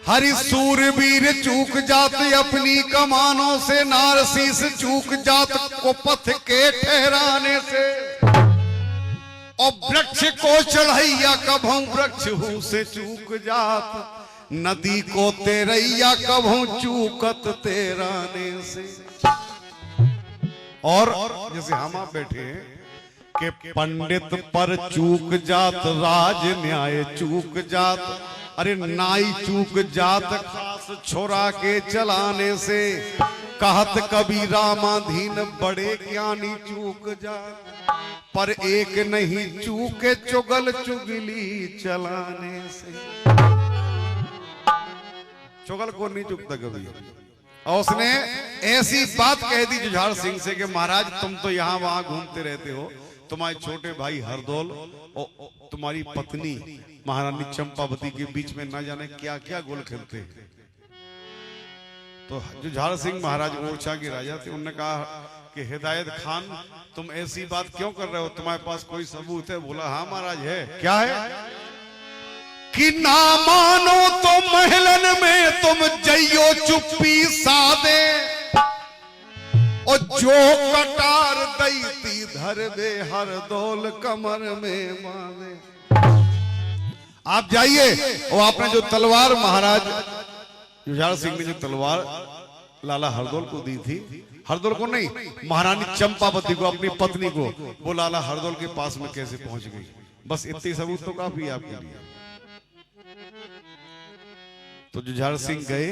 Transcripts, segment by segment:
हरि सूरवीर चूक जात अपनी कमानों से, नारसीस चूक जात को पथ के ठहराने से। और वृक्ष को चढ़ैया कभों वृक्ष हूं से चूक जात, नदी को तेरैया कभों चूकत तेराने से। और जैसे हम आप बैठे हैं कि पंडित पर चूक जात राज न्याय चूक जात, अरे नाई चूक जात खास छोरा के चलाने से। कहत कबीर रामाधीन बड़े ज्ञानी चूक जात, पर एक नहीं चूके चुगल चुगली चलाने से। चुगल को नहीं चुकता कभी। और उसने ऐसी बात कह दी जुझार सिंह से कि महाराज तुम तो यहाँ वहां घूमते रहते हो, तुम्हारे छोटे भाई हरदौल और तुम्हारी पत्नी महारानी चंपावती के बीच में ना जाने क्या क्या गोल खेलते हैं। तो जुझार सिंह महाराज ओरछा के राजा थे, उन्होंने कहा कि हिदायत खान तुम ऐसी बात क्यों कर रहे हो, तुम्हारे पास कोई सबूत है? बोला हाँ महाराज है। क्या है? कि ना मानो तो महलन में तुम जइयो चुप्पी सादे, और जो कटार दैती धरबे हरदौल कमर में बांधे। आप जाइए, और आपने जो तलवार महाराज जुझार सिंह ने जो तलवार लाला हरदौल को दी थी, हरदौल को नहीं महारानी चंपावती को, अपनी पत्नी को, वो लाला हरदौल के पास में कैसे पहुंच गई? बस इतनी सबूत तो काफी है आपके लिए। तो जुझार सिंह गए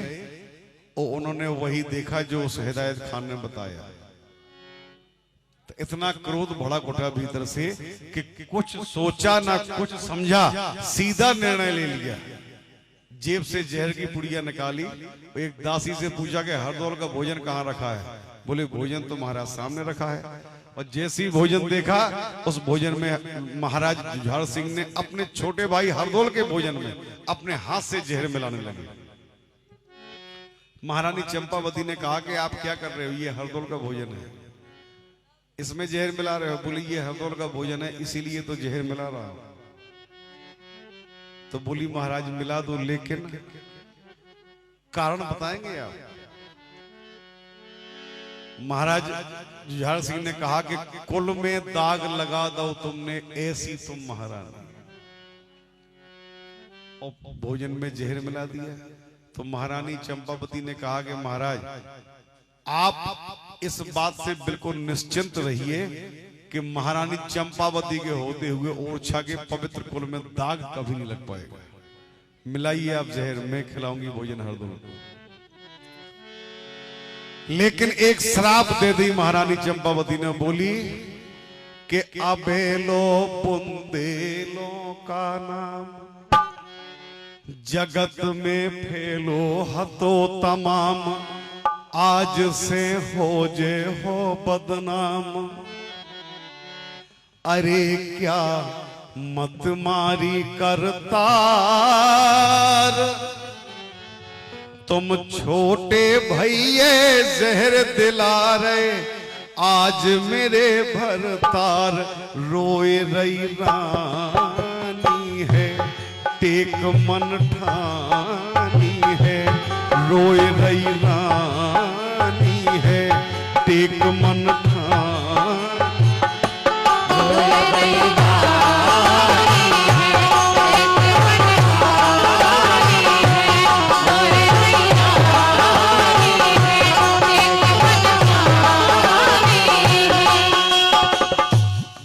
और उन्होंने वही देखा जो उस हिदायत खान ने बताया। तो इतना क्रोध भड़ा उठा भीतर से कि कुछ सोचा ना कुछ समझा, सीधा निर्णय ले लिया। जेब से जहर की पुड़िया निकाली, एक दासी से पूछा कि हरदौल का भोजन कहाँ रखा है? बोले भोजन तो महाराज सामने रखा है। और जैसे ही भोजन देखा, उस भोजन में महाराज जुझार सिंह ने अपने छोटे भाई हरदौल के भोजन में अपने हाथ से जहर मिलाने लगे। महारानी चंपावती ने कहा कि आप क्या कर रहे हो, ये हरदौल का भोजन है, इसमें जहर मिला रहे हो? बोले ये हरदौल का भोजन है इसीलिए तो जहर मिला रहा हूं। तो बोली महाराज मिला दो, लेकिन कारण बताएंगे आप? महाराज जुझार सिंह ने कहा कि कुल में दाग लगा दो तुमने, ऐसी तुम महारानी। और भोजन में जहर मिला दिया। तो महारानी चंपावती ने कहा कि महाराज आप इस बात से बिल्कुल निश्चिंत रहिए कि महारानी चंपावती के होते हुए ओरछा के पवित्र कुल में दाग कभी नहीं लग पाएगा। मिलाइए आप जहर, मैं खिलाऊंगी भोजन हरदौल को। लेकिन एक श्राप दे दी महारानी चंपावती ने, बोली कि अबेलो पुंदेलो का नाम जगत में फैलो हतो तमाम, आज से हो जे हो बदनाम। अरे क्या मत मारी करतार, तुम छोटे भैये जहर दिला रहे, आज मेरे भरतार रोए रही रानी है, टेक मन ठानी है, रोए रही रानी है, टेक मन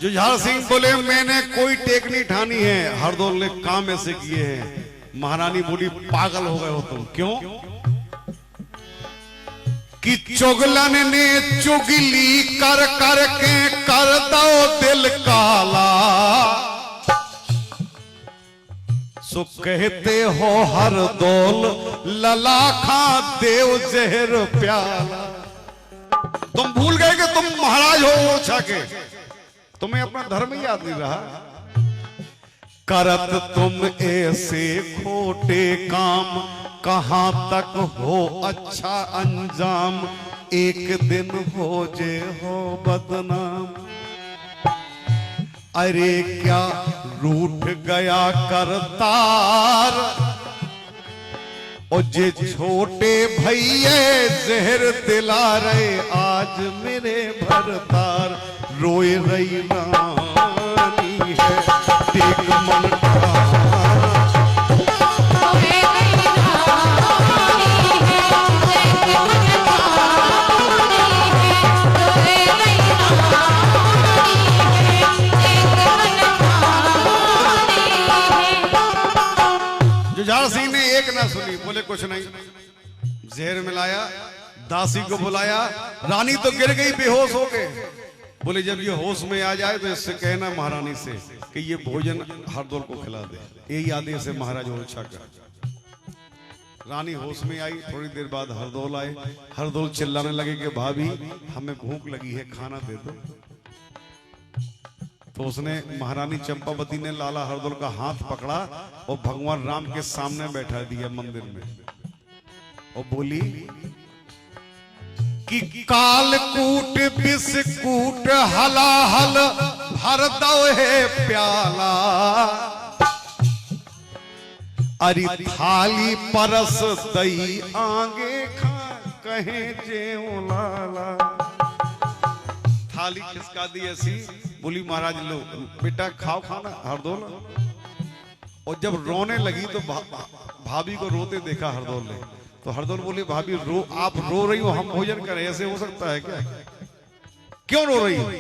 जुझार सिंह बोले मैंने कोई टेक नहीं ठानी है, हरदौल ने काम ऐसे किए हैं। महारानी बोली पागल हो गए हो तुम, क्यों? कि चुगलन ने चुगली कर कर के कर दो दिल काला, सो कहते हो हरदौल लला खा देव जहर प्याला। तुम भूल गए कि तुम महाराज हो ओरछा के, तुम्हें अपना धर्म ही याद नहीं रहा। करत तुम ऐसे खोटे काम, कहां तक हो अच्छा अंजाम, एक दिन हो जे हो बदनाम। अरे क्या रूठ गया करतार, और जे छोटे भैये जहर दिला रहे आज मेरे भरतार रोए रही रानी है टेक मन जुझार सिंह ने एक ना सुनी, बोले कुछ नहीं। जहर मिलाया, दासी को बुलाया, रानी तो गिर गई बेहोश हो के। बोले जब ये होश में आ जाए तो इससे कहना महारानी से कि ये भोजन हरदौल को खिला दे, यही आदेश है महाराज ओरछा का। रानी होश में आई, थोड़ी देर बाद हरदौल आए। हरदौल चिल्लाने लगे कि भाभी हमें भूख लगी है, खाना दे दो। तो उसने महारानी चंपावती ने लाला हरदौल का हाथ पकड़ा और भगवान राम के सामने बैठा दिया मंदिर में और बोली कि कालकूट बिस्कूट हलाहल भर दो है प्याला, अरे थाली परस दई आगे खा कहे जेऊ लाला। थाली खिसका दी ऐसी, बोली महाराज लो बेटा खाओ खाना हरदौल। और जब रोने लगी तो भाभी को रोते देखा हरदौल ने, तो हरदौल बोली भाभी आप रो रही हो, हम भोजन करें, ऐसे हो सकता है क्या? क्यों रो रही हो?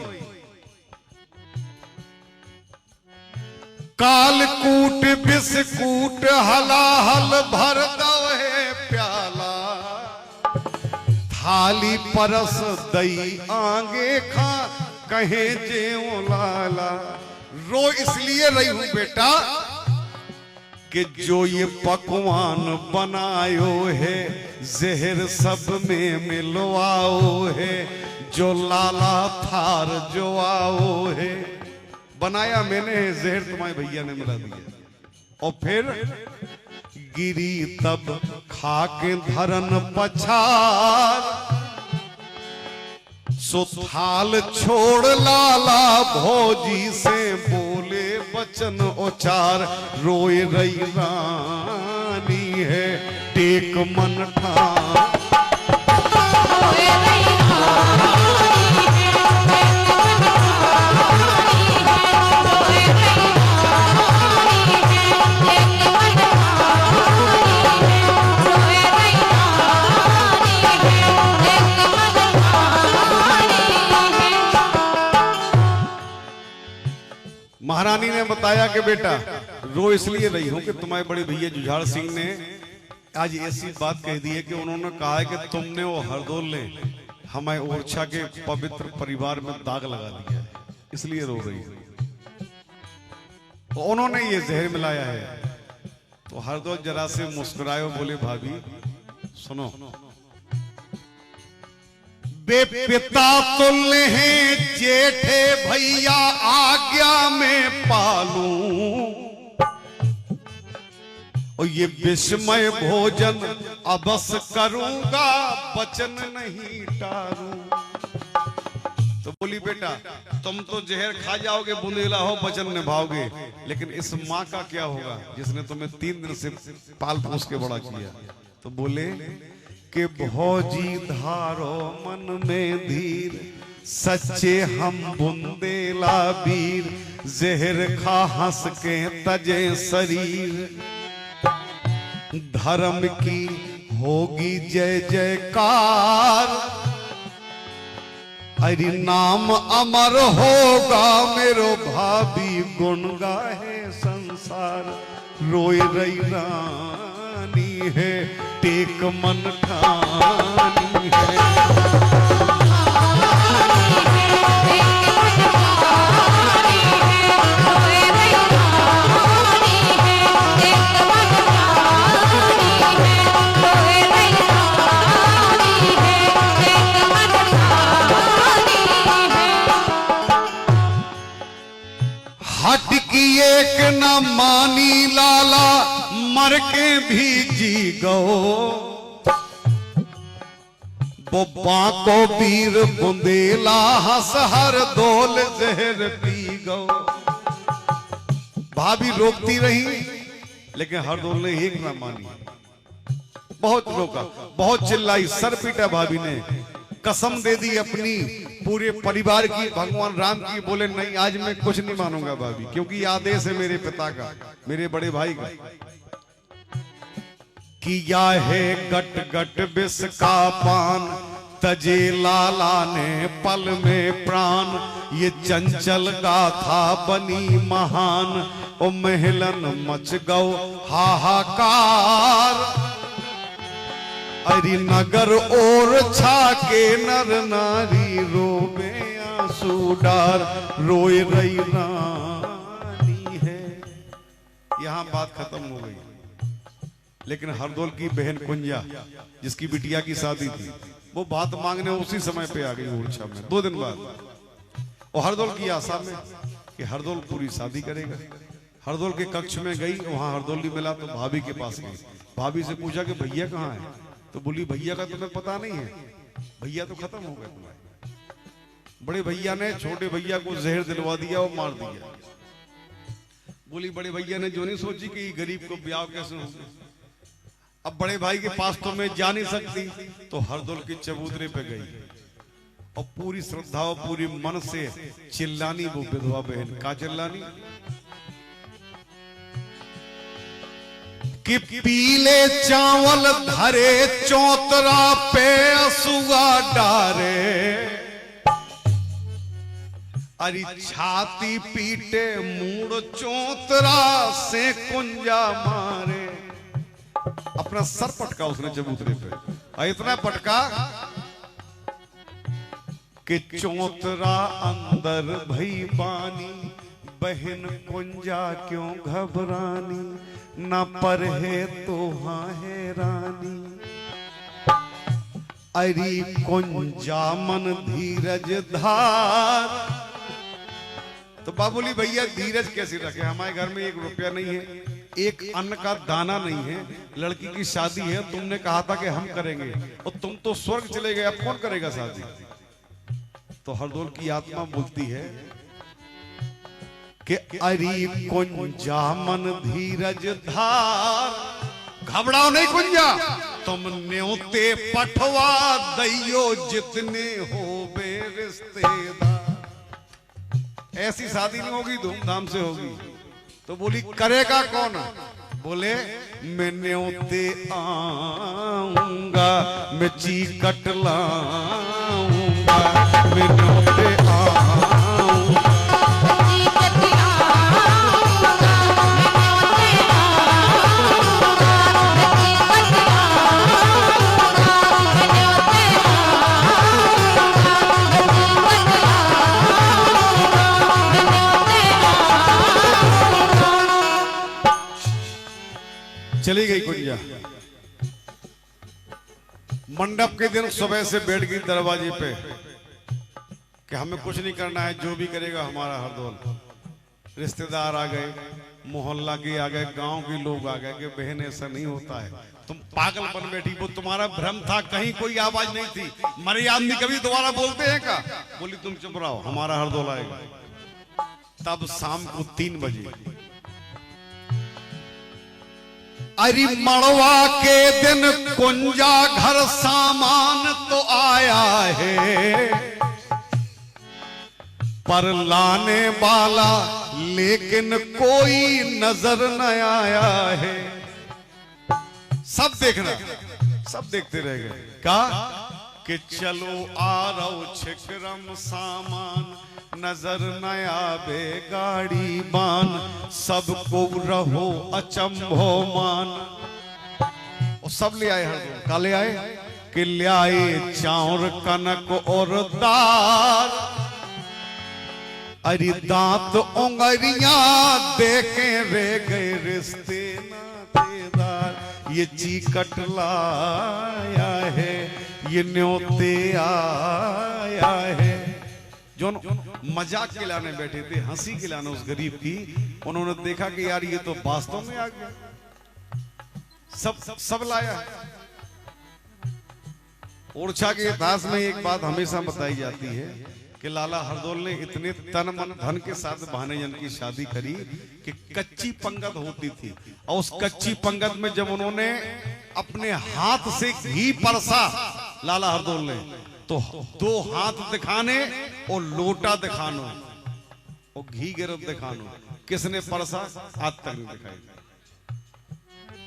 कालकूट बिस्कूट हलाहल भर दो है प्याला, थाली परस दई आगे खा कहे जेऊ लाला। रो इसलिए रही हूं बेटा कि जो ये पकवान बनायो है जहर सब में मिलवाओ है, जो लाला थार जो आओ है। बनाया मैंने है, जहर तुम्हारे भैया ने मिला दिया। और फिर गिरी तब खाके धरन पछार, सो थाल छोड़ लाला भोजी से बोले वचन उचार, रोए रही रानी है टेक मन ठान। महारानी ने बताया कि बेटा रो इसलिए रही हूं कि तुम्हारे बड़े भैया जुझार सिंह ने आज ऐसी बात कह दी है कि उन्होंने कहा है कि तुमने वो हरदौल ने हमारे ओरछा के पवित्र परिवार में दाग लगा दिया है, इसलिए रो रही है। तो उन्होंने ये जहर मिलाया है। तो हरदौल जरा से मुस्कुराए और बोले भाभी सुनो, बेपिता तुल्य हैं जेठे भैया आज्ञा में पालूं, और ये विस्मय भोजन अबस करूंगा वचन नहीं टारूं। तो बोली बेटा तुम तो जहर खा जाओगे, बुंदेला हो, वचन निभाओगे, लेकिन इस माँ का क्या होगा जिसने तुम्हें 3 दिन से पाल पोस के बड़ा किया। तो बोले कि भौजी धारो मन में धीर, सच्चे हम बुंदेला वीर, जहर खा हंस के तजे शरीर, धर्म की होगी जय जयकार, अरे नाम अमर होगा मेरो भाभी गुण गाहे संसार, रोए रही रानी है टेक मन ठानी है। हट की एक न मानी लाला, मर के भी जी गो, बोबा को वीर बुंदेला हंस हरदौल जहर पी गो। भाभी रोकती रही लेकिन हरदौल ने एक न मानी। बहुत रोका, बहुत चिल्लाई, सर पीटा भाभी ने, कसम दे दी अपनी पूरे परिवार की, भगवान राम की। बोले नहीं आज मैं कुछ नहीं मानूंगा भाभी, क्योंकि आदेश है मेरे पिता का, मेरे बड़े भाई का। किया है गट गट विष का पान, तजे लाला ने पल में प्राण। ये चंचल गाथा बनी महान, ओ महलन मच गौ हाहाकार। अरि नगर और छाके नर नारी, रोवे आंसू डार, रोए रही रानी है। यहां बात खत्म हो गई। लेकिन हरदौल की बहन कुंजा, जिसकी बिटिया की शादी थी, वो बात मांगने उसी समय पे आ गई ओरछा में 2 दिन बाद। और हरदौल की आशा में कि हरदौल पूरी शादी करेगा। हरदौल के कक्ष में गई, वहां हरदौल नहीं मिला तो भाभी के पास गई। भाभी से पूछा कि भैया कहाँ है? तो बोली भैया का तुम्हें पता नहीं है, भैया तो खत्म हो गए तुम्हारे। बड़े भैया ने छोटे भैया को जहर दिलवा दिया और मार दिया। बोली बड़े भैया ने जो नहीं सोची कि गरीब को ब्याह कैसे होगा। अब बड़े भाई के पास तो मैं जा नहीं सकती, तो हरदौल के चबूतरे पे गई और पूरी श्रद्धा और पूरी मन से चिल्लानी वो विधवा बहन। का चिल्लानी कि पीले चावल धरे चौतरा पे असुआ डारे। अरे छाती पीटे मूड चौतरा से कुंजा मारे। अपना सर पटका उसने चबूतरे पे, इतना पटका कि चौतरा अंदर भई बानी। बहन कुंजा क्यों घबरानी, न पर है तो हाँ है रानी। अरे कुंजा मन धीरज धार। तो बाबूली भैया धीरज कैसे रखे, हमारे घर में 1 रुपया नहीं है, एक अन्न का दाना नहीं है, लड़की की शादी है, तुमने कहा था कि हम करेंगे और तुम तो स्वर्ग चले गए, अब कौन करेगा शादी? तो हरदौल की आत्मा बोलती है कि अरे कुंजा मन धीरज धार। घबराओ नहीं कुंजा, तुम न्योते पठवा दैयो जितने हो बे रिश्तेदार। ऐसी शादी नहीं होगी, धूमधाम से होगी। तो बोली करेगा कौन? बोले मैं न्योते आऊंगा, मैं चीकट लाऊंगा, मैं न्योते आऊंगा। चली गई कुंजा। मंडप के दिन सुबह से बैठ गई दरवाजे पे कि हमें कुछ नहीं करना है, जो भी करेगा हमारा हरदौल। रिश्तेदार आ गए, मोहल्ला के आ गए, गांव के लोग आ गए कि बहन ऐसा नहीं होता है, तुम पागल बन बैठी। वो तुम्हारा भ्रम था, कहीं कोई आवाज नहीं थी। मरे आदमी कभी दोबारा बोलते हैं का? बोली तुम चुप रहो, हमारा हरदौल आएगा। तब शाम को 3 बजे अरे मड़वा के दिन कुंजा घर सामान तो आया है, पर लाने वाला लेकिन कोई नजर न आया है। सब देखना, सब देखते रह गए। का कि चलो आ रहो छिकरम सामान, नजर नया बे गाड़ी बान, सबको रहो अचंभो मान। और सब ले आए हरदौल। का ले आए कि ले आए चाउर कनक और दाल। अरे दांत उंगलियां देखे रे गए रिश्ते नातेदार। ये चीकट लाया है, ये न्योते आया है। जो मजाक खिलाने बैठे थे, हंसी खिलाने उस गरीब की, उन्होंने देखा कि यार ये तो वास्तव में आ गया, सब लाया है। ओरछा के इतिहास में एक बात हमेशा बताई जाती है कि लाला हरदौल ने इतने तन मन धन के साथ भानेजन की शादी करी कि कच्ची पंगत होती थी, और उस कच्ची पंगत में जब उन्होंने अपने हाथ से घी परसा लाला हरदोल ने, तो 2 हाथ दिखाने और लोटा दिखानो और घी गिरफ दिखानो। किसने परसा? आज तक नहीं दिखाई।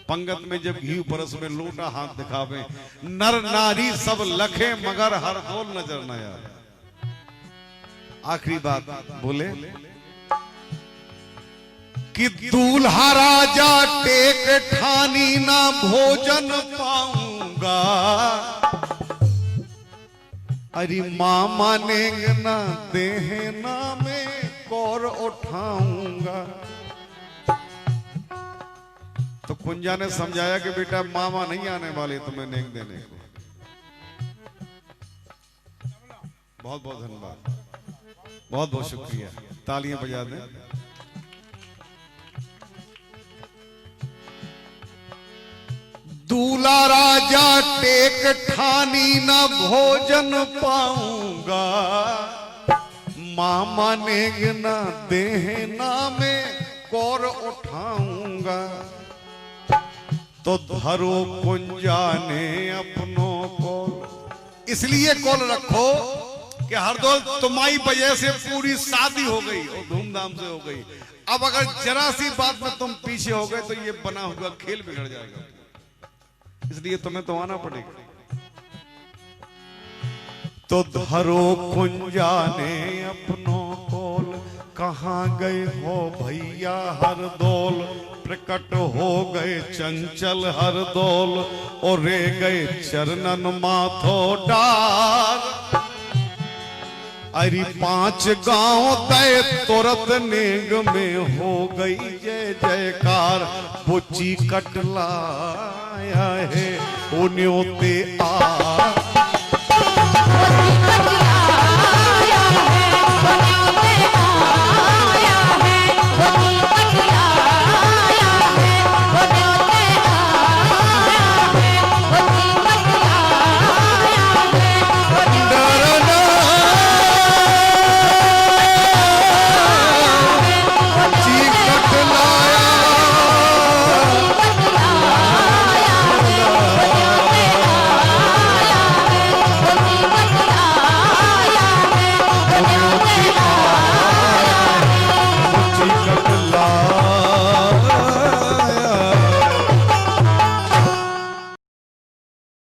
पंगत में जब घी परस में लोटा हाथ दिखावे, नर नारी सब लखे मगर हरदोल नजर न आए। आखिरी बात बोले कि दूल्हा राजा टेक ठानी ना भोजन पाऊंगा, अरे मां मानेंगे ना देहे ना मैं कौर उठाऊंगा। तो कुंजा ने समझाया कि बेटा मामा नहीं आने वाले तुम्हें नेक देने को। बहुत बहुत धन्यवाद, बहुत बहुत शुक्रिया, तालियां बजा दें। दूल्हा राजा टेक ठानी न भोजन पाऊंगा, मामा नेग न देना में कौर उठाऊंगा। तो धरो कुंजा ने अपनों को, इसलिए कॉल रखो कि हरदोल तुम्हारी वजह से पूरी शादी हो गई और धूमधाम से हो गई। अब अगर जरा सी बात में तुम पीछे हो गए तो ये बना हुआ खेल बिगड़ जाएगा, इसलिए तुम्हें तो आना पड़ेगा। तो धरो कुंजा ने अपनों कोल, कहां गए हो भैया हरदोल, प्रकट हो गए चंचल हरदोल और रे गए चरणन माथो डार। अरे 5 गांव तय तुरंत नेग में हो गई जय जयकार। बुची कटलाया है उन्यों ते आ